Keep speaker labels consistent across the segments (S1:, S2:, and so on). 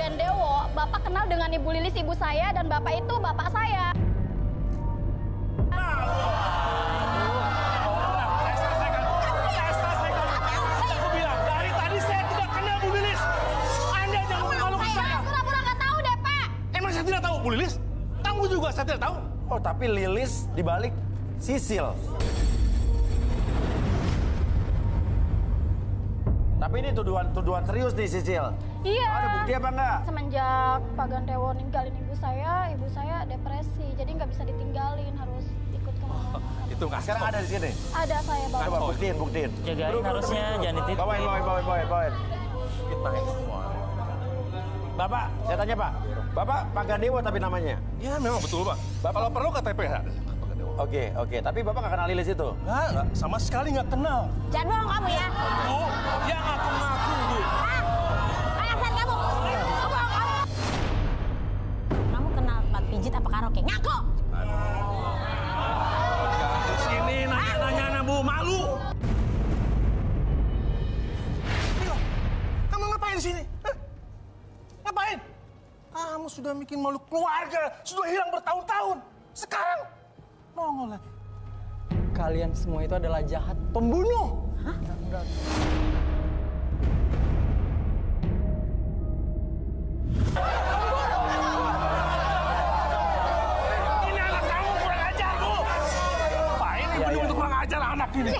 S1: Gandewo, Bapak kenal dengan Ibu Lilis, ibu saya, dan Bapak itu bapak saya.
S2: Aku bilang, dari tadi saya tidak kenal Bu Lilis. Anda jangan malu ke saya.
S1: Pura-pura nggak tahu deh, Pak.
S2: Emang saya tidak tahu Bu Lilis? Kamu juga saya tidak tahu.
S3: Oh, tapi Lilis dibalik Sisil. Tapi ini tuduhan serius nih, Sisil.
S1: Iya.
S3: Ada bukti apa enggak?
S1: Semenjak Pak Gandewo ninggalin ibu saya depresi. Jadi nggak bisa ditinggalin, harus ikut ke mana.
S2: Itu nggak
S3: Sekarang ada di sini.
S1: Ada saya, Bapak.
S3: Coba buktiin.
S4: Jagain harusnya, jangan dititip.
S3: Bawain.
S2: Fitnah itu semua.
S3: Bapak, saya tanya Pak. Bapak Pak Gandewo tapi namanya?
S2: Ya memang betul Pak. Kalau perlu KTP ya.
S3: Oke. Tapi Bapak nggak kenal Lilis itu?
S2: Nggak, sama sekali nggak kenal.
S1: Jangan bohong kamu ya.
S2: Bu, ya ngaku-ngaku Bu.
S1: Alasan kamu. Kamu kenal tempat pijit apa karaoke? Ngaku.
S2: Di sini nanya-nanya Bu, malu. Ayo, kamu ngapain di sini? Hah? Ngapain? Kamu sudah bikin malu keluarga, sudah hilang bertahun-tahun. Sekarang nongol lagi.
S5: Kalian semua itu adalah jahat, pembunuh.
S1: Hah?
S2: Ini anak kamu kurang ajar, Bu. Pak, ini benar-benar kurang ajar anak ini.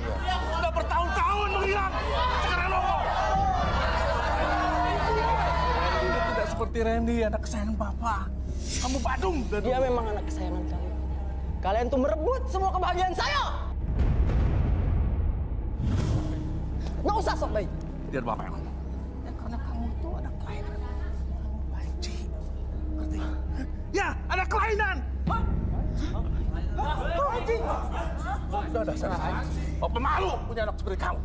S2: Sudah bertahun-tahun menghilang. Sekarang nongol. Dia tidak seperti Randy, anak kesayangan Bapak. Kamu badung.
S5: Dia memang anak kesayangan kalian. Kalian tuh merebut semua kebahagiaan saya. Nggak usah sok baik.
S2: Biar Bapak yang ngomong. Ya karena kamu tuh ada kelainan. Kamu banci. Ngerti? Ya, ada kelainan. Banci. Udah, saya. Oh, pemalu punya anak seperti kamu.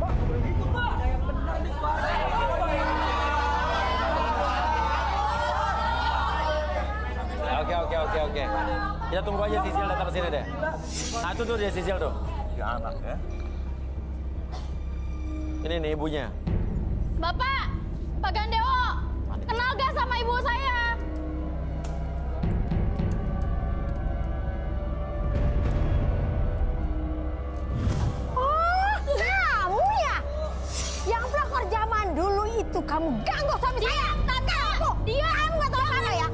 S2: Pak, begitu, Pak. Yang benar nih, Pak.
S3: Oke. Kita tunggu aja Sisil datang ke sini deh. Nah, itu tuh dia Sisil tuh.
S2: Ya anak ya.
S3: Ini nih ibunya.
S1: Bapak, Pak Gandewo, kenal gak sama ibu saya?
S6: Oh, kamu ya? Yang pelakor zaman dulu itu kamu ganggu suami saya. Kamu, kamu nggak tahu apa ya?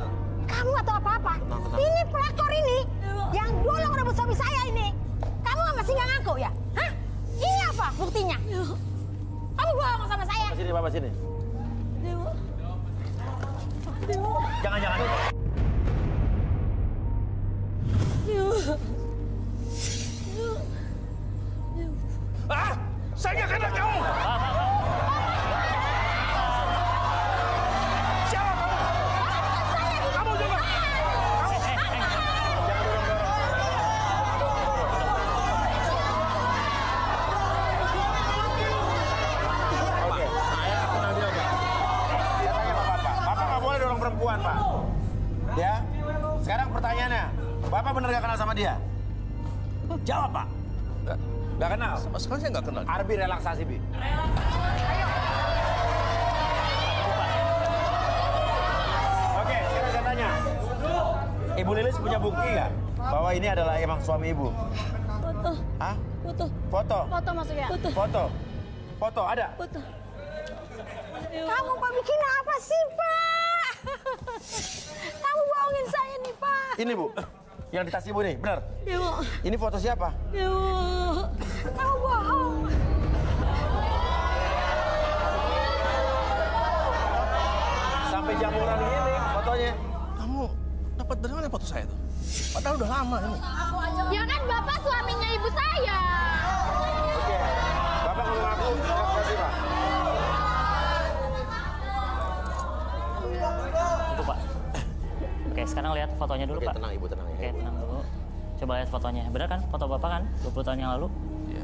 S6: Kamu nggak tahu apa-apa. Ini pelakor ini yang dulu ngerebut suami saya ini. Kamu masih nggak ngaku ya? Hah? Ini apa buktinya? Kamu bohong sama saya.
S3: Bapak sini. Jangan.
S2: Ah, saya nggak kenal kamu. Siapa kamu? Kamu juga.
S3: Oke. Saya kenal dia, Pak. Saya tanya ke Bapak. Bapak nggak boleh dorong perempuan, Pak. Ya. Sekarang pertanyaannya, Bapak bener nggak kenal sama dia? Jawab, Pak. Nggak kenal?
S2: Sama sekali saya nggak kenal.
S3: Arbi relaksasi, Bi. Oke, sekarang saya tanya. Ibu Lilis punya bukti nggak bahwa ini adalah emang suami ibu?
S6: Foto.
S3: Hah?
S6: Foto.
S3: Foto?
S1: Foto maksudnya?
S3: Foto ada?
S6: Foto. Kamu Pak bikin apa sih Pak? Kamu bohongin saya nih Pak.
S3: Ini Bu, yang di tas ibu nih, benar?
S6: Iya Bu.
S3: Ini foto siapa?
S6: Iya Bu. Kamu bohong.
S3: Sampai jamuran ini fotonya.
S2: Kamu dapat dari mana foto saya tuh? Padahal udah lama ini.
S1: Ya kan Bapak suaminya ibu saya.
S3: Oke, Bapak mau ngaku, kasih Pak.
S4: Itu Pak. Oke, sekarang lihat fotonya dulu
S3: Oke,
S4: Pak.
S3: tenang Ibu, tenang ya.
S4: Oke, tenang dulu. Coba lihat fotonya. Benar kan? Foto Bapak kan? 20 tahun yang lalu.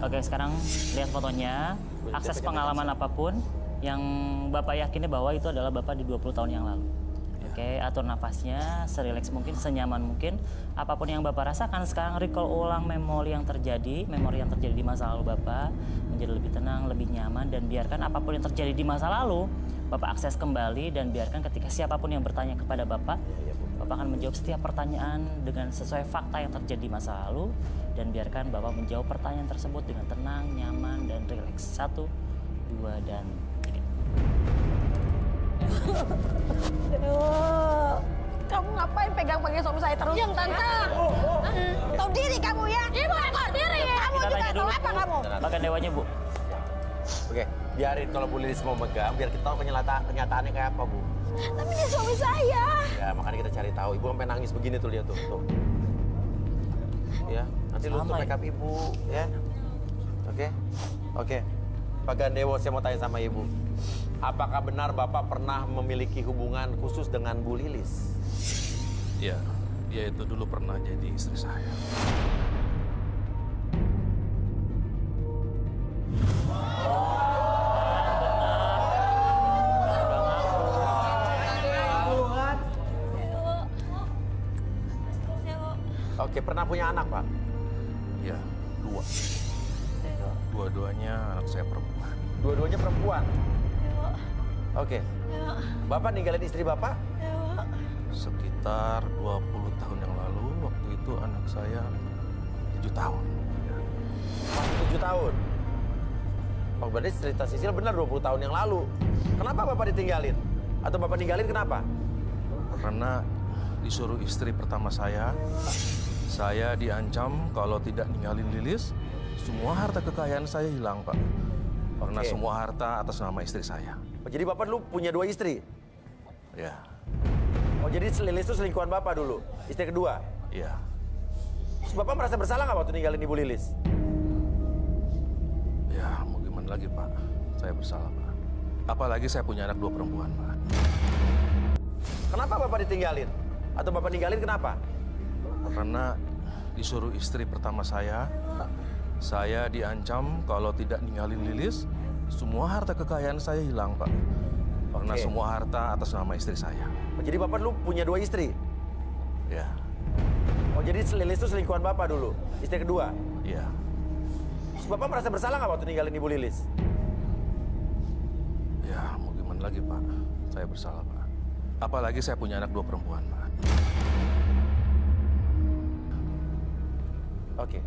S4: Oke, sekarang lihat fotonya. Akses pengalaman apapun yang Bapak yakini bahwa itu adalah Bapak di 20 tahun yang lalu. Oke, atur nafasnya, serileks mungkin, senyaman mungkin. Apapun yang Bapak rasakan sekarang, recall ulang memori yang terjadi di masa lalu Bapak, menjadi lebih tenang, lebih nyaman, dan biarkan apapun yang terjadi di masa lalu, Bapak akses kembali, dan biarkan ketika siapapun yang bertanya kepada Bapak, Bapak akan menjawab setiap pertanyaan dengan sesuai fakta yang terjadi di masa lalu, dan biarkan Bapak menjawab pertanyaan tersebut dengan tenang, nyaman, dan rileks. 1, 2, dan 3.
S6: Kamu ngapain pegang-pegang suami saya terus? Diam, Tante. Tahu diri kamu ya? Ibu tahu diri. Kamu
S4: Kita
S6: juga
S4: tanya
S6: tahu
S4: dulu,
S6: apa
S4: Bu.
S6: kamu?
S4: Bahkan dewanya, Bu.
S3: Oke, biarin kalau Bu Lilis mau megang, biar kita tahu kenyataannya kayak apa, Bu.
S6: Tapi dia suami saya.
S3: Ya, makanya kita cari tahu. Ibu sampai nangis begini tuh, lihat tuh. Ya, nanti lu tuh make up Ibu, ya. Oke. Pak Gandewo, saya mau tanya sama Ibu. Apakah benar Bapak pernah memiliki hubungan khusus dengan Bu Lilis?
S2: Ya, dia itu dulu pernah jadi istri saya.
S3: Oke, pernah punya anak, Pak?
S2: Ya, 2. Dua-duanya anak saya perempuan.
S3: Dua-duanya perempuan? Oke. Bapak ninggalin istri Bapak?
S2: Sekitar 20 tahun yang lalu, waktu itu anak saya 7 tahun.
S3: Masih 7 tahun? Oh, berarti cerita Sisil benar 20 tahun yang lalu. Kenapa Bapak ditinggalin? Atau Bapak ninggalin kenapa?
S2: Karena disuruh istri pertama saya diancam kalau tidak ninggalin Lilis, semua harta kekayaan saya hilang, Pak. Karena semua harta atas nama istri saya.
S3: Oh, jadi Bapak dulu punya 2 istri?
S2: Ya,
S3: Oh, jadi Lilis itu selingkuhan Bapak dulu? Istri kedua?
S2: iya.
S3: Terus Bapak merasa bersalah nggak waktu ninggalin Ibu Lilis?
S2: Ya, mau gimana lagi, Pak? Saya bersalah, Pak. Apalagi saya punya anak 2 perempuan, Pak.
S3: Kenapa Bapak ditinggalin? Atau Bapak ninggalin kenapa?
S2: Karena disuruh istri pertama saya diancam kalau tidak ninggalin Lilis, semua harta kekayaan saya hilang, Pak. Karena semua harta atas nama istri saya.
S3: Oh, jadi Bapak dulu punya 2 istri?
S2: Ya,
S3: Oh, jadi Lilis itu selingkuhan Bapak dulu? Istri kedua?
S2: iya.
S3: Terus Bapak merasa bersalah nggak waktu ninggalin Ibu Lilis?
S2: Ya, mau gimana lagi, Pak? Saya bersalah, Pak. Apalagi saya punya anak 2 perempuan, Pak.
S3: Oke.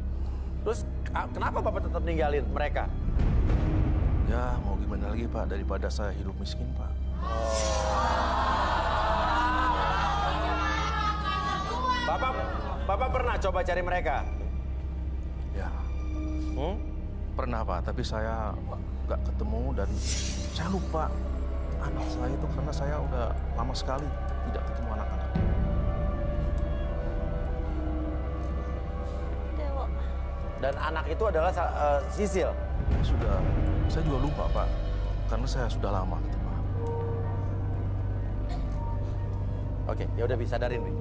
S3: Terus kenapa Bapak tetap ninggalin mereka?
S2: Ya, mau gimana lagi, Pak? Daripada saya hidup miskin, Pak.
S3: Bapak pernah coba cari mereka?
S2: Ya, pernah, Pak. Tapi saya nggak ketemu dan saya lupa anak saya itu karena saya udah lama sekali tidak ketemu anak-anak.
S3: Dan anak itu adalah Sisil?
S2: Saya juga lupa, Pak. Karena saya sudah lama gitu, Pak.
S3: Oke, ya udah bisa sadarin nih.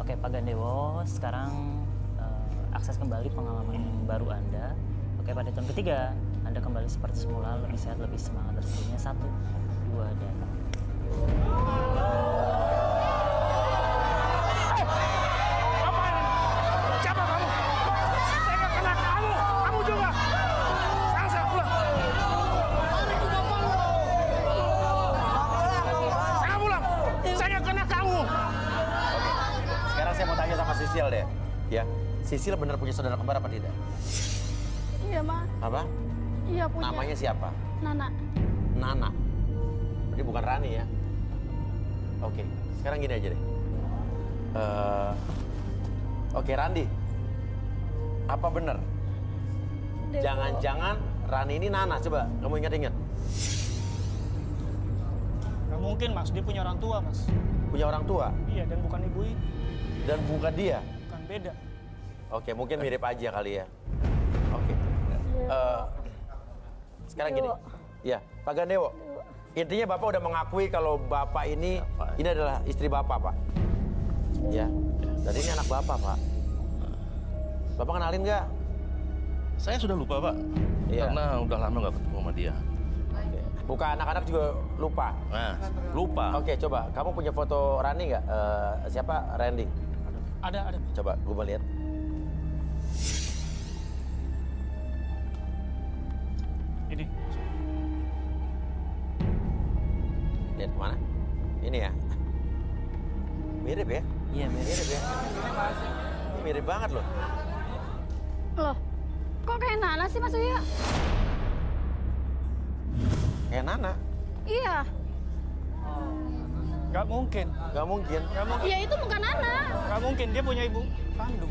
S4: Oke, Pak Gandewo, sekarang akses kembali pengalaman baru Anda. Oke, pada tahun ketiga, Anda kembali seperti semula, lebih sehat, lebih semangat. Berikutnya 1, 2, dan...
S2: Siapa kamu? Saya nggak kenal kamu. Kamu juga. Sekarang saya pulang. Saya pulang. Saya nggak kenal kamu.
S3: Sekarang saya mau tanya sama Sisil deh. Ya, Sisil benar punya saudara kembar apa tidak?
S1: Iya, Ma.
S3: Apa?
S1: Iya, punya.
S3: Namanya siapa?
S1: Nana.
S3: Nana. Berarti bukan Rani ya? Oke, sekarang gini aja deh. Oke, Randi. Apa benar? Jangan-jangan Rani ini Nana, coba kamu ingat-ingat.
S5: Nggak mungkin, Mas. Dia punya orang tua, Mas.
S3: Punya orang tua?
S5: Iya, dan bukan ibu ini.
S3: Dan bukan dia?
S5: Bukan, beda.
S3: Oke, mungkin mirip aja kali ya. Oke. Sekarang gini. Ya, Pak Gandewo. Intinya Bapak udah mengakui kalau Bapak ini adalah istri Bapak, Pak. Ya. Dan ini anak Bapak, Pak. Bapak kenalin nggak?
S2: Saya sudah lupa, Pak.
S3: Iya.
S2: Karena udah lama nggak ketemu sama dia.
S3: Oke. Bukan, anak-anak juga lupa.
S2: Nah, lupa.
S3: Oke, coba. Kamu punya foto Rani nggak? Siapa? Randy.
S5: Ada.
S3: Coba, gue mau lihat.
S5: Ini.
S3: Lihat kemana? Ini ya? Mirip ya?
S4: Iya,
S3: Mirip ya? Ini mirip banget loh.
S1: Loh, kok kayak Nana sih Mas Uya?
S3: Kayak Nana.
S1: Iya.
S5: Gak mungkin.
S3: Gak mungkin.
S1: Ya itu bukan Nana.
S5: Gak mungkin, dia punya ibu kandung.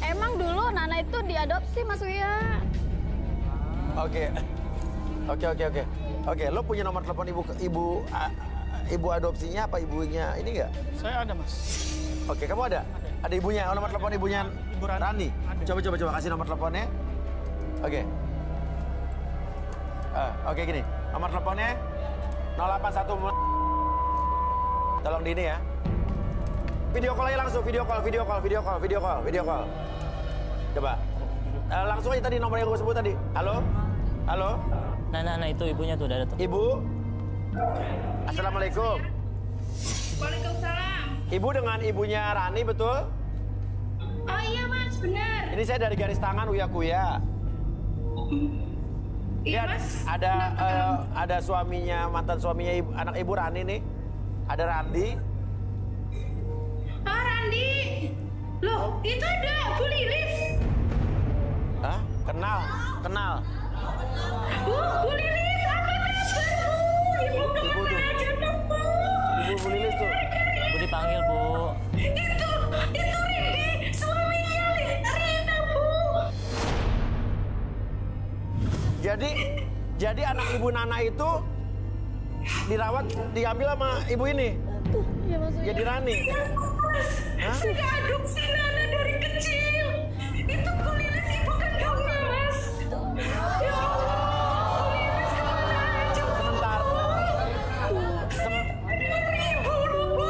S1: Emang dulu Nana itu diadopsi Mas Uya.
S3: Oke, lo punya nomor telepon ibu adopsinya apa ibunya ini nggak?
S5: Saya ada, Mas.
S3: Oke, kamu ada? Ada ibunya, nomor telepon ibunya
S5: Ibu Rani. Ada.
S3: Coba kasih nomor teleponnya. Oke. Oke gini, nomor teleponnya 081. Tolong di ini ya. Video call aja langsung, video call. Coba. Langsung aja tadi nomor yang gue sebut tadi. Halo?
S4: Nah, itu ibunya tuh, ada tuh.
S3: Ibu? Assalamualaikum.
S7: Waalaikumsalam.
S3: Ibu dengan ibunya Rani, betul?
S7: Oh iya Mas, benar.
S3: Ini saya dari garis tangan Uya Kuya.
S7: Iya
S3: Lihat,
S7: Mas.
S3: ada suaminya, mantan suaminya anak ibu Rani nih. Ada Randi.
S7: Oh Randi. Loh, itu ada Bu Lilis.
S3: Hah? Kenal.
S7: Bu Lilis, apa kabar Bu? Ibu
S3: Ibu tuh.
S7: kemana aja tuh Bu?
S3: Ibu Bu Lilis tuh.
S4: Bu dipanggil, Bu.
S7: Itu Rindy, suaminya Rina Bu.
S3: Jadi anak ibu Nana itu dirawat, diambil sama ibu ini.
S1: Iya Mas Uya.
S3: Jadi Rani. Hah?
S7: Saya adopsi Nana dari kecil. Itu Bu Lilis ibu kandungnya Mas. Ya Allah, Bu Lilis kemana aja?
S3: Sebentar.
S7: Ibu lu Bu.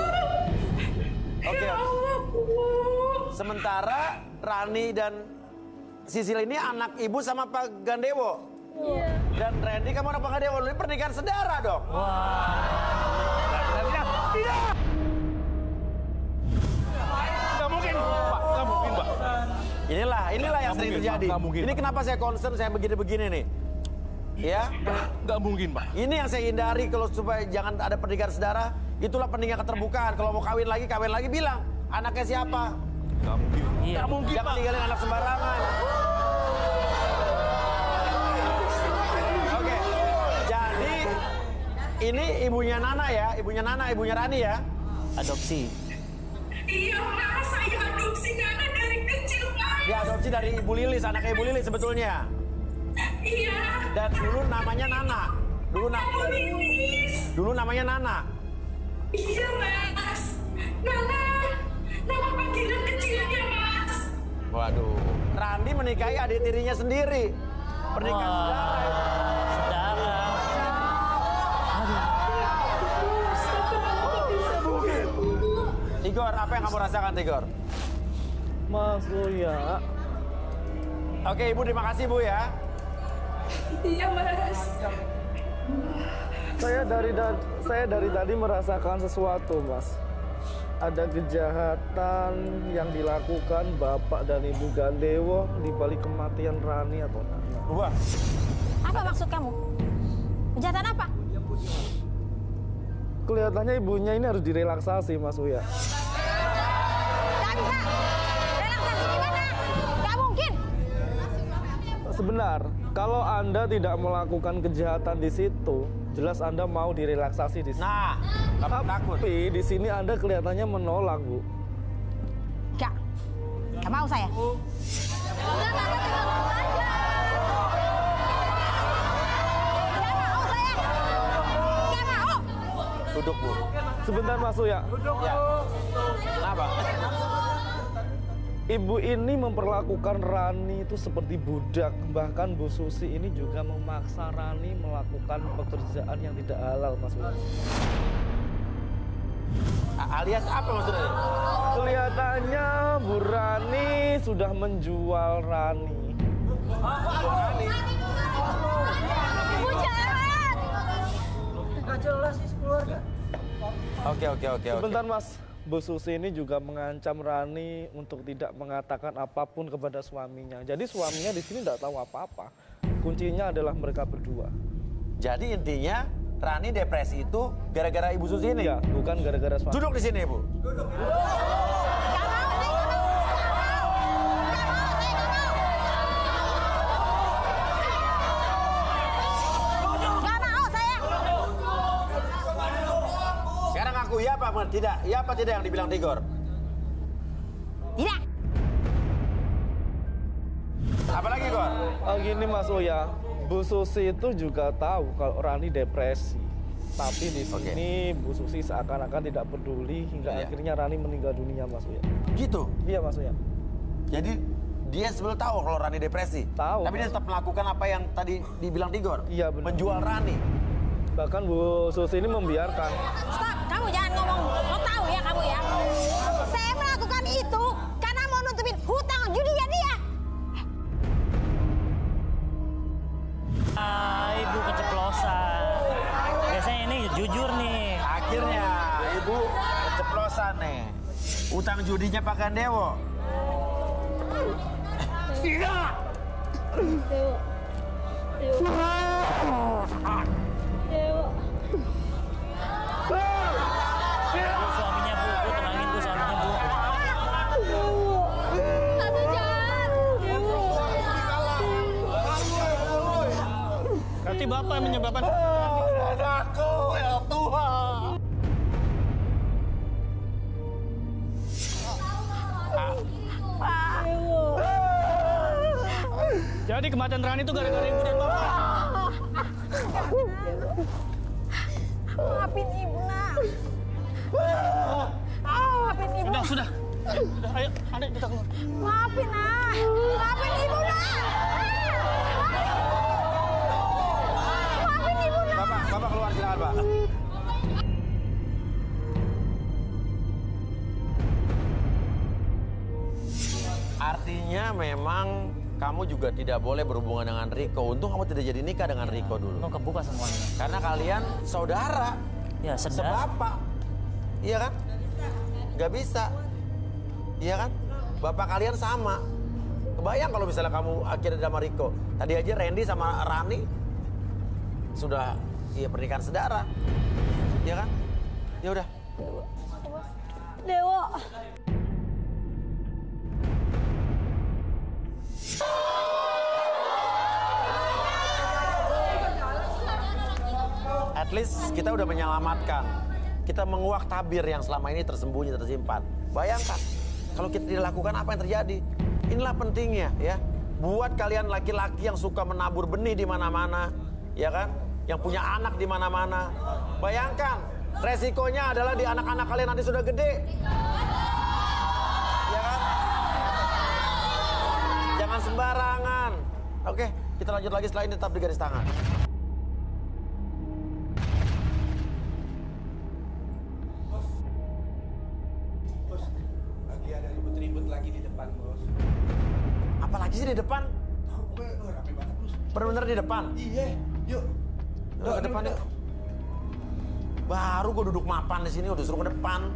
S3: Oke.
S7: Ya Allah Bu.
S3: Sementara Rani dan Sisil ini anak ibu sama Pak Gandewo.
S1: Iya.
S3: Dan Randy kamu anak Pak Gandewo. Ini pernikahan saudara dong.
S2: Nggak mungkin, Pak.
S3: Inilah yang sering
S2: mungkin,
S3: terjadi.
S2: Pak. Nggak mungkin,
S3: Ini
S2: Pak.
S3: kenapa saya concern, saya begini-begini nih. Ya,
S2: Nggak mungkin, Pak.
S3: ini yang saya hindari kalau supaya jangan ada pernikahan saudara. Itulah pentingnya keterbukaan. Kalau mau kawin lagi bilang anaknya siapa.
S2: Nggak mungkin.
S4: Iya.
S2: Nggak mungkin,
S3: Jangan
S2: Pak.
S3: tinggalin anak sembarangan. Oke, jadi ini ibunya Nana ya, ibunya Rani ya.
S4: Adopsi.
S7: Iya Mas, saya adopsi Nana dari kecil Mas.
S3: Dia adopsi dari Ibu Lilis, anaknya Ibu Lilis sebetulnya.
S7: Iya.
S3: Dan dulu namanya Nana.
S7: Bu Lilis.
S3: Dulu namanya Nana.
S7: Iya Mas. Nana. Nama panggilan kecilnya Mas.
S3: Waduh. Randi menikahi adik tirinya sendiri. Pernikahan saudara.
S4: Saudara.
S3: Tigor, apa yang kamu rasakan, Tigor?
S5: Mas Uya.
S3: Oke, Ibu, terima kasih, Bu ya.
S7: Iya Mas.
S5: Saya dari tadi merasakan sesuatu, Mas. Ada kejahatan yang dilakukan Bapak dan Ibu Gandewo di balik kematian Rani atau Nana.
S3: Wah,
S6: Apa maksud kamu? Kejahatan apa?
S5: Kelihatannya ibunya ini harus direlaksasi, Mas Uya.
S6: Gak bisa. Relaksasi gimana? Gak mungkin.
S5: Sebenar, kalau Anda tidak melakukan kejahatan di situ, jelas Anda mau direlaksasi di situ.
S3: nah, kamu takut.
S5: Tapi di sini Anda kelihatannya menolak, Bu.
S6: Gak. Gak mau saya.
S1: Udah Nana tinggal dulu aja.
S6: Gak mau saya. Gak mau.
S3: Duduk, Bu.
S5: Sebentar, Mas Uya.
S3: Ya. Kenapa?
S5: Ibu ini memperlakukan Rani itu seperti budak. Bahkan Bu Susi ini juga memaksa Rani melakukan pekerjaan yang tidak halal, Mas Uya.
S3: Alias apa maksudnya?
S5: Kelihatannya Bu Rani sudah menjual Rani.
S1: Ibu jahat.
S5: jelas sih keluarga.
S3: Oke.
S5: Sebentar Mas, Bu Susi ini juga mengancam Rani untuk tidak mengatakan apapun kepada suaminya. Jadi suaminya di sini tidak tahu apa-apa. Kuncinya adalah mereka berdua.
S3: Jadi intinya Rani depresi itu gara-gara Ibu Susi ini?
S5: Iya, bukan gara-gara suami.
S3: Duduk di sini, Bu. Duduk. Sekarang aku iya apa tidak? Iya apa tidak yang dibilang Tigor?
S6: Tidak.
S3: Apalagi, Gor?
S5: Gini Mas Uya, Bu Susi itu juga tahu kalau Rani depresi. Tapi di sini Bu Susi seakan-akan tidak peduli hingga akhirnya Rani meninggal dunia, Mas Uya.
S3: Gitu?
S5: Iya, Mas Uya.
S3: Jadi dia sebenarnya tahu kalau Rani depresi?
S5: Tahu.
S3: Tapi dia tetap melakukan apa yang tadi dibilang Tigor?
S5: Iya, benar.
S3: Menjual Rani?
S5: Bahkan Bu Susi ini membiarkan.
S6: Stop, kamu jangan ngomong. Mau tahu ya kamu ya. Saya melakukan itu karena mau nutupin hutang judinya dia.
S4: Ibu keceplosan. Biasanya ini jujur nih.
S3: Akhirnya Ibu keceplosan nih. Utang judinya Pak Gandewo.
S1: Tidak.
S4: Bu, suaminya Bu, tenangin Bu, suaminya Bu.
S1: Aduh jahat.
S5: Berarti Bapak yang menyebabkan...
S3: Anakku, ya Tuhan.
S5: Jadi kematian Rani itu gara-gara Ibu dan Bapak.
S6: Maafin ibu nak. Maafin ibu.
S5: Sudah. Ayo, adik kita keluar.
S6: Maafin nak. Maafin ibu nak. Maafin ibu nak.
S3: Bapak keluar silakan, Pak. Artinya memang kamu juga tidak boleh berhubungan dengan Riko. Untung kamu tidak jadi nikah dengan Riko dulu.
S4: Mau kebuka semuanya.
S3: Karena kalian saudara.
S4: Ya, sedap.
S3: Sebapak. Iya kan? Gak bisa. Iya kan? Bapak kalian sama. Kebayang kalau misalnya kamu akhirnya sama Riko. Tadi aja Randy sama Rani sudah pernikahan saudara. Iya kan? Ya udah.
S1: Dewo.
S3: At least kita udah menyelamatkan. Kita menguak tabir yang selama ini tersembunyi, tersimpan. Bayangkan, kalau kita tidak lakukan apa yang terjadi. Inilah pentingnya ya. Buat kalian laki-laki yang suka menabur benih di mana-mana, ya kan? Yang punya anak di mana-mana. Bayangkan, resikonya adalah di anak-anak kalian nanti sudah gede. Ya kan? Jangan sembarangan. Oke, kita lanjut lagi setelah ini tetap di garis tangan. Apalagi sih di depan?
S8: Tahu gue rame banget bos.
S3: Bener-bener di depan?
S8: Iya, yuk.
S3: Yuk ke depan yuk. Baru gue duduk mapan di sini udah suruh ke depan.